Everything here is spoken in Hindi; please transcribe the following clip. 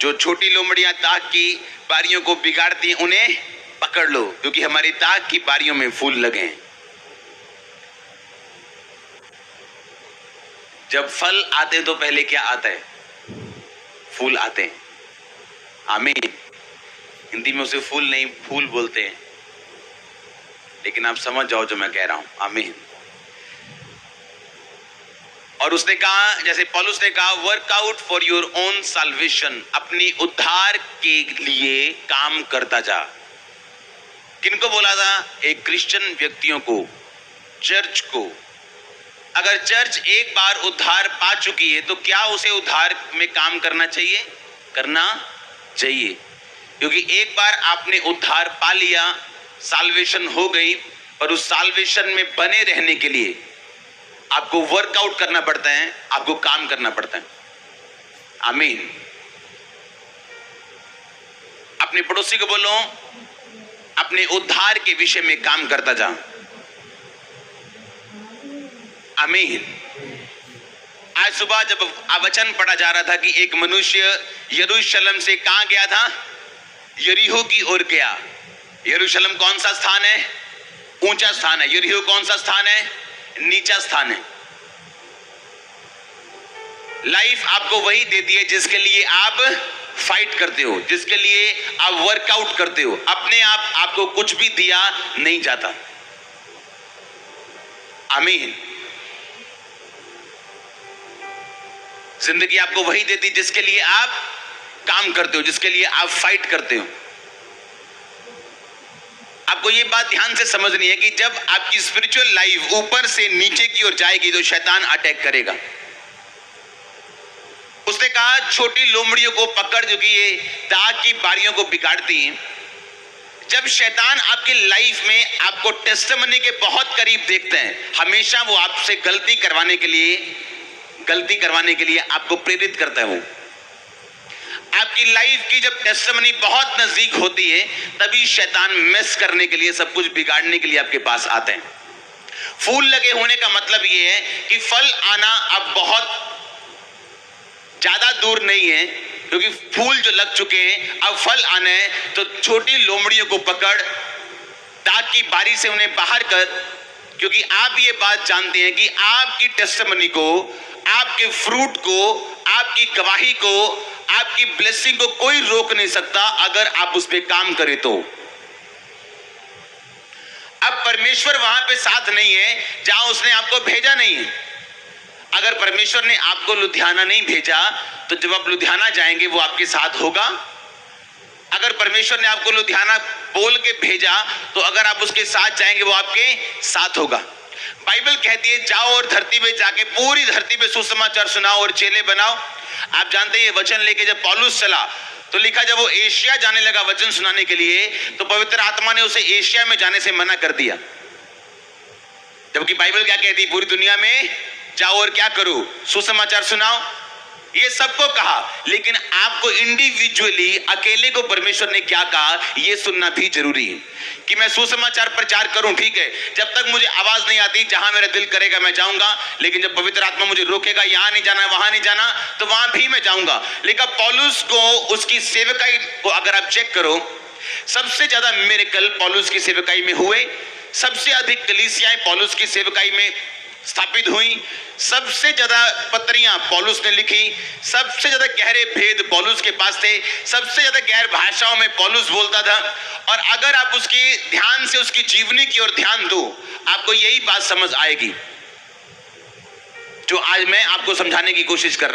जो छोटी लोमड़ियां दाग की बारियों को बिगाड़ती हैं उन्हें पकड़ लो, क्योंकि हमारी दाग की बारियों में फूल लगे। जब फल आते हैं तो पहले क्या आता है? फूल आते हैं। आमीन। हिंदी में उसे फूल नहीं फूल बोलते हैं, लेकिन आप समझ जाओ जो मैं कह रहा हूं। आमीन। और उसने कहा, जैसे पौलुस ने कहा, work out for your own salvation, अपनी उद्धार के लिए काम करता जा। किनको बोला था? एक क्रिश्चियन व्यक्तियों को, चर्च को। अगर चर्च एक बार उद्धार पा चुकी है तो क्या उसे उद्धार में काम करना चाहिए? करना चाहिए, क्योंकि एक बार आपने उद्धार पा लिया, साल्वेशन हो गई, पर उस साल्वेशन में बने रहने के लिए आपको वर्कआउट करना पड़ता है, आपको काम करना पड़ता है। आमीन। अपने पड़ोसी को बोलो, अपने उद्धार के विषय में काम करता जा। आमीन। आज सुबह जब वचन पढ़ा जा रहा था कि एक मनुष्य यरूशलेम से कहां गया था? यरीहो की ओर गया। यरूशलेम कौन सा स्थान है? ऊंचा स्थान है। यरीहो कौन सा स्थान है? नीचा स्थान है। लाइफ आपको वही देती है जिसके लिए आप फाइट करते हो, जिसके लिए आप वर्कआउट करते हो। अपने आप आपको कुछ भी दिया नहीं जाता। आमीन। जिंदगी आपको वही देती जिसके लिए आप काम करते हो, जिसके लिए आप फाइट करते हो। आपको ये बात ध्यान से समझनी है कि जब आपकी स्पिरिचुअल लाइफ ऊपर से नीचे की ओर जाएगी तो शैतान अटैक करेगा। उसने कहा, छोटी लोमड़ियों को पकड़, जो कि ये दाग की बारियों को बिगाड़ती हैं। जब शैतान आपकी लाइफ में आपको टेस्टिमनी के बहुत करीब देखते हैं, हमेशा वो आपसे गलती करवाने के लिए आपको प्रेरित करता है। वो आपकी लाइफ की जब टेस्टिमनी बहुत नजदीक होती है, तभी शैतान मिस करने के लिए, सब कुछ बिगाड़ने के लिए आपके पास आते हैं। फूल लगे होने का मतलब यह है कि फल आना अब बहुत ज्यादा दूर नहीं है, क्योंकि फूल जो लग चुके हैं, अब फल आना है। तो छोटी लोमड़ियों को पकड़, दाग की बारी से उन्हें बाहर कर, क्योंकि आप ये बात जानते हैं कि आपकी टेस्टिमनी को, आपके फ्रूट को, आपकी गवाही को, आपकी ब्लेसिंग को कोई रोक नहीं सकता अगर आप उस पर काम करें तो। अब परमेश्वर वहां पे साथ नहीं है जहां उसने आपको भेजा नहीं है। अगर परमेश्वर ने आपको लुधियाना नहीं भेजा तो जब आप लुधियाना जाएंगे वो आपके साथ होगा। अगर परमेश्वर ने आपको लुधियाना बोल के भेजा तो अगर आप उसके साथ जाएंगे वो आपके साथ होगा। बाइबल कहती है, जाओ और धरती पे जाके पूरी धरती पे सुसमाचार सुनाओ और चेले बनाओ। आप जानते हैं ये वचन लेके जब पौलुस चला तो लिखा, जब वो एशिया जाने लगा वचन सुनाने के लिए, तो पवित्र आत्मा ने उसे एशिया में जाने से मना कर दिया। जबकि बाइबल क्या कहती है? पूरी दुनिया में जाओ और क्या करो? सुसमाचार सुनाओ। ये सबको कहा, लेकिन आपको इंडिविजुअली, अकेले को परमेश्वर ने क्या कहा, यह सुनना भी जरूरी है। कि मैं सुसमाचार प्रचार करूं, ठीक है, जब तक मुझे आवाज नहीं आती, जहां मेरा दिल करेगा मैं जाऊंगा, लेकिन जब पवित्र आत्मा मुझे रोकेगा, यहां नहीं जाना, वहां नहीं जाना, तो वहां भी मैं जाऊंगा। लेकिन पौलुस को, उसकी सेवकाई को अगर आप चेक करो, सबसे ज्यादा मिरेकल पौलुस की सेवकाई में हुए, सबसे अधिक कलीसियाएं पौलुस की सेवकाई में स्थापित हुई, सबसे ज्यादा पत्रियां पौलुस ने लिखी, सबसे ज्यादा गहरे भेद पौलुस के पास थे, सबसे ज्यादा गहर भाषाओं में पौलुस बोलता था। और अगर आप उसकी ध्यान से उसकी जीवनी की ओर ध्यान दो, आपको यही बात समझ आएगी जो आज मैं आपको समझाने की कोशिश कर रहा हूं।